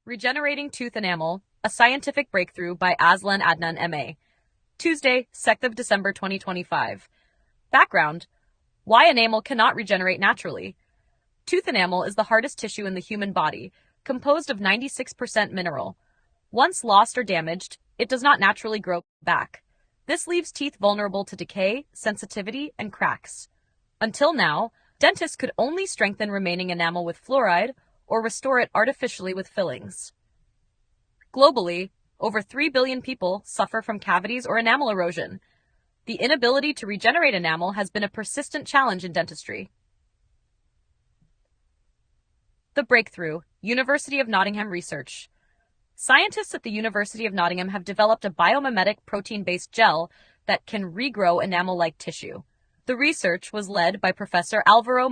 Regenerating Tooth Enamel, a Scientific Breakthrough by AZLAN ADNAN M.A. Tuesday, 2nd of December 2025. Background: why enamel cannot regenerate naturally. Tooth enamel is the hardest tissue in the human body, composed of 96% mineral. Once lost or damaged, it does not naturally grow back. This leaves teeth vulnerable to decay, sensitivity, and cracks. Until now, dentists could only strengthen remaining enamel with fluoride or restore it artificially with fillings. Globally, over 3 billion people suffer from cavities or enamel erosion. The inability to regenerate enamel has been a persistent challenge in dentistry. The breakthrough: University of Nottingham research. Scientists at the University of Nottingham have developed a biomimetic protein-based gel that can regrow enamel-like tissue. The research was led by Professor Alvaro,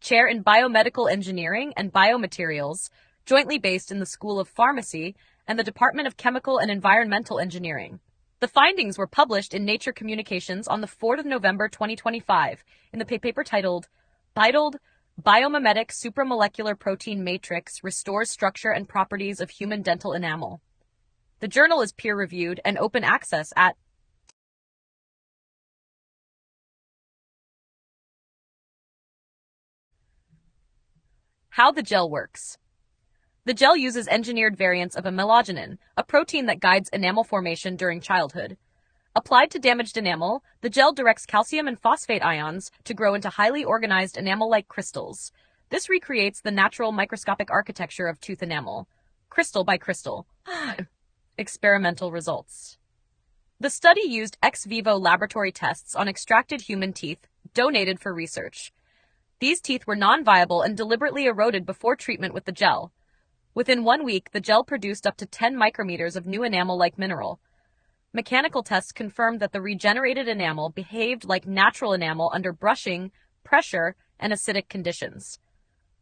Chair in Biomedical Engineering and Biomaterials, jointly based in the School of Pharmacy and the Department of Chemical and Environmental Engineering. The findings were published in Nature Communications on the 4th of November 2025 in the paper titled Biomimetic Supramolecular Protein Matrix Restores Structure and Properties of Human Dental Enamel. The journal is peer-reviewed and open access at How the gel works. The gel uses engineered variants of a melogenin, a protein that guides enamel formation during childhood. Applied to damaged enamel, the gel directs calcium and phosphate ions to grow into highly organized enamel-like crystals. This recreates the natural microscopic architecture of tooth enamel, crystal by crystal. Experimental results. The study used ex-vivo laboratory tests on extracted human teeth donated for research. These teeth were non-viable and deliberately eroded before treatment with the gel. Within 1 week, the gel produced up to 10 micrometers of new enamel-like mineral. Mechanical tests confirmed that the regenerated enamel behaved like natural enamel under brushing, pressure, and acidic conditions.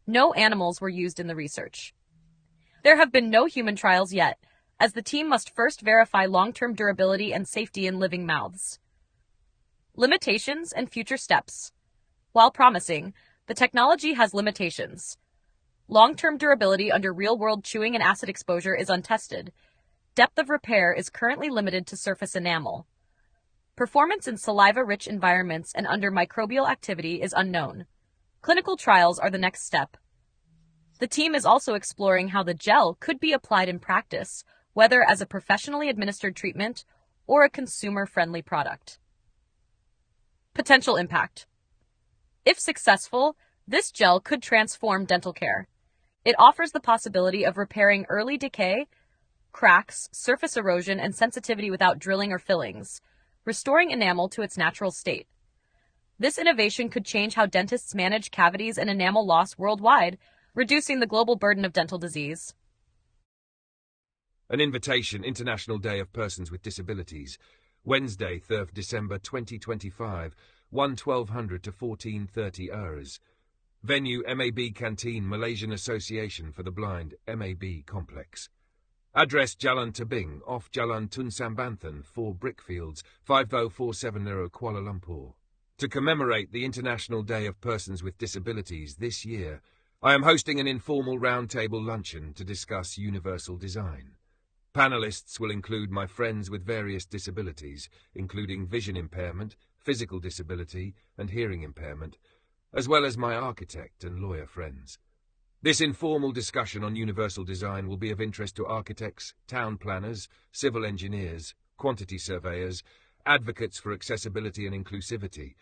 No animals were used in the research. There have been no human trials yet, as the team must first verify long-term durability and safety in living mouths. Limitations and future steps. While promising, the technology has limitations. Long-term durability under real-world chewing and acid exposure is untested. Depth of repair is currently limited to surface enamel. Performance in saliva-rich environments and under microbial activity is unknown. Clinical trials are the next step. The team is also exploring how the gel could be applied in practice, whether as a professionally administered treatment or a consumer-friendly product. Potential impact. If successful, this gel could transform dental care. It offers the possibility of repairing early decay, cracks, surface erosion, and sensitivity without drilling or fillings, restoring enamel to its natural state. This innovation could change how dentists manage cavities and enamel loss worldwide, reducing the global burden of dental disease. An invitation: International Day of Persons with Disabilities, Wednesday, 3rd December 2025, 1200 to 14:30 hours. Venue: MAB Canteen, Malaysian Association for the Blind, MAB Complex. Address: Jalan Tebing, off Jalan Tun Sambanthan, 4 Brickfields, 50470 Kuala Lumpur. To commemorate the International Day of Persons with Disabilities this year, I am hosting an informal roundtable luncheon to discuss universal design. Panelists will include my friends with various disabilities, including vision impairment, physical disability, and hearing impairment, as well as my architect and lawyer friends. This informal discussion on universal design will be of interest to architects, town planners, civil engineers, quantity surveyors, advocates for accessibility and inclusivity,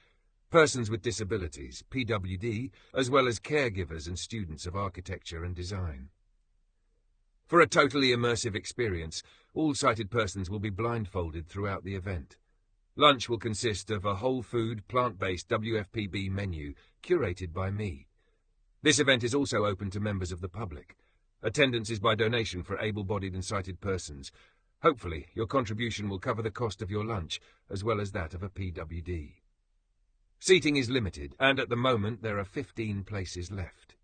persons with disabilities, PWD, as well as caregivers and students of architecture and design. For a totally immersive experience, all sighted persons will be blindfolded throughout the event. Lunch will consist of a whole food, plant-based WFPB menu curated by me. This event is also open to members of the public. Attendance is by donation for able-bodied and sighted persons. Hopefully, your contribution will cover the cost of your lunch, as well as that of a PWD. Seating is limited, and at the moment there are 15 places left.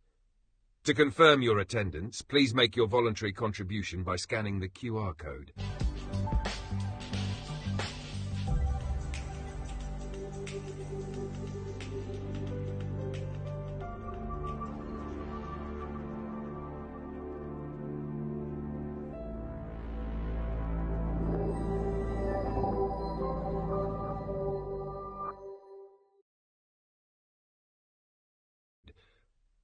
To confirm your attendance, please make your voluntary contribution by scanning the QR code.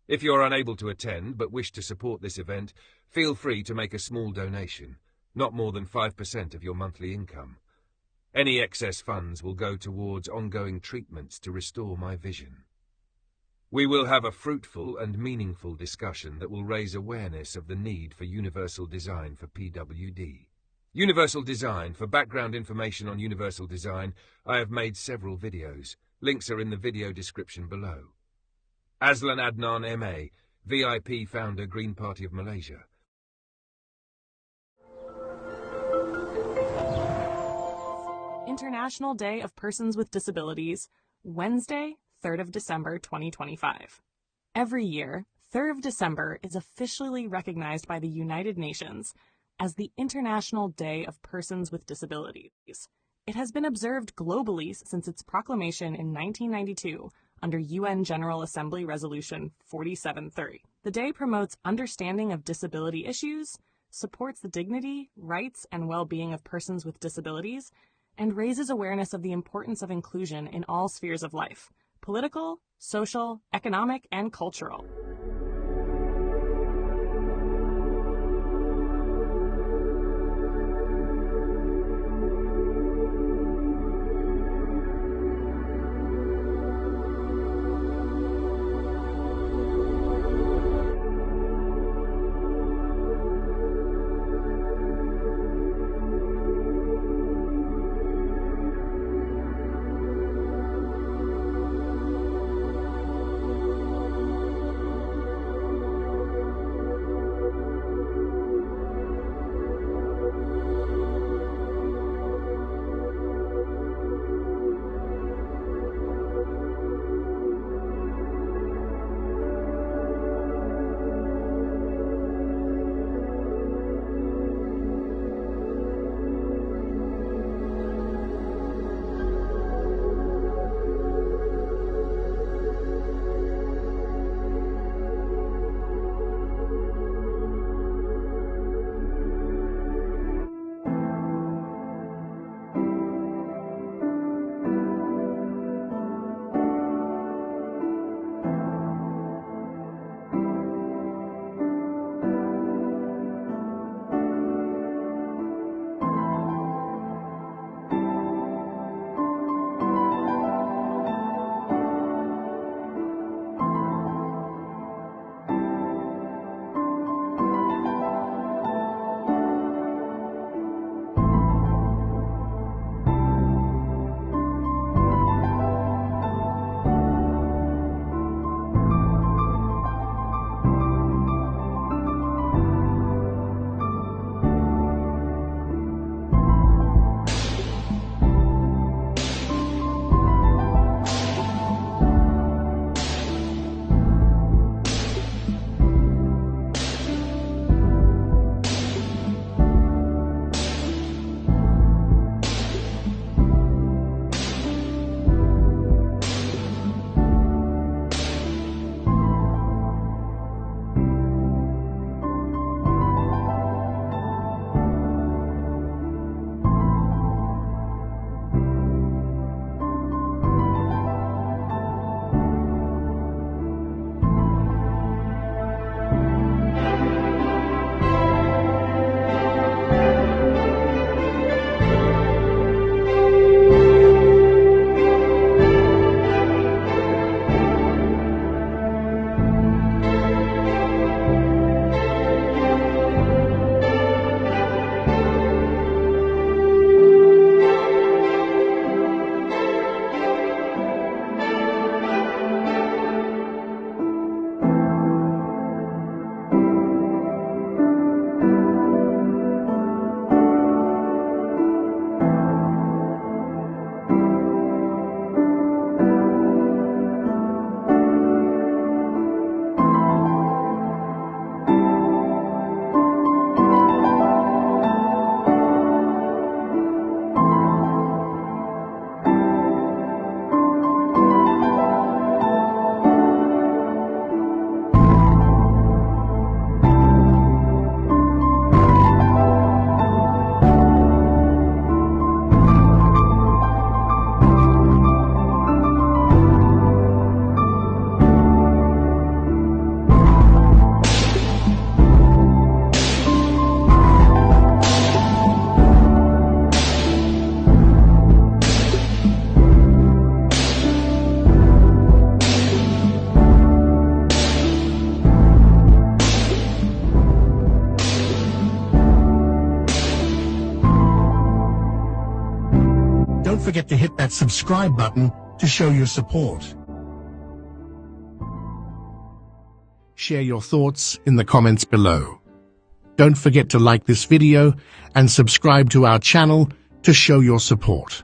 If you're unable to attend but wish to support this event, feel free to make a small donation, not more than 5% of your monthly income. Any excess funds will go towards ongoing treatments to restore my vision. We will have a fruitful and meaningful discussion that will raise awareness of the need for universal design for PWD. Universal design. For background information on universal design, I have made several videos. Links are in the video description below. AZLAN ADNAN MA, VIP founder, Green Party of Malaysia. International Day of Persons with Disabilities, Wednesday, 3rd of December 2025. Every year, 3rd of December is officially recognized by the United Nations as the International Day of Persons with Disabilities. It has been observed globally since its proclamation in 1992 under UN General Assembly Resolution 4730. The day promotes understanding of disability issues, supports the dignity, rights, and well-being of persons with disabilities, and raises awareness of the importance of inclusion in all spheres of life: political, social, economic, and cultural. forget to hit that subscribe button to show your support. Share your thoughts in the comments below. Don't forget to like this video and subscribe to our channel to show your support.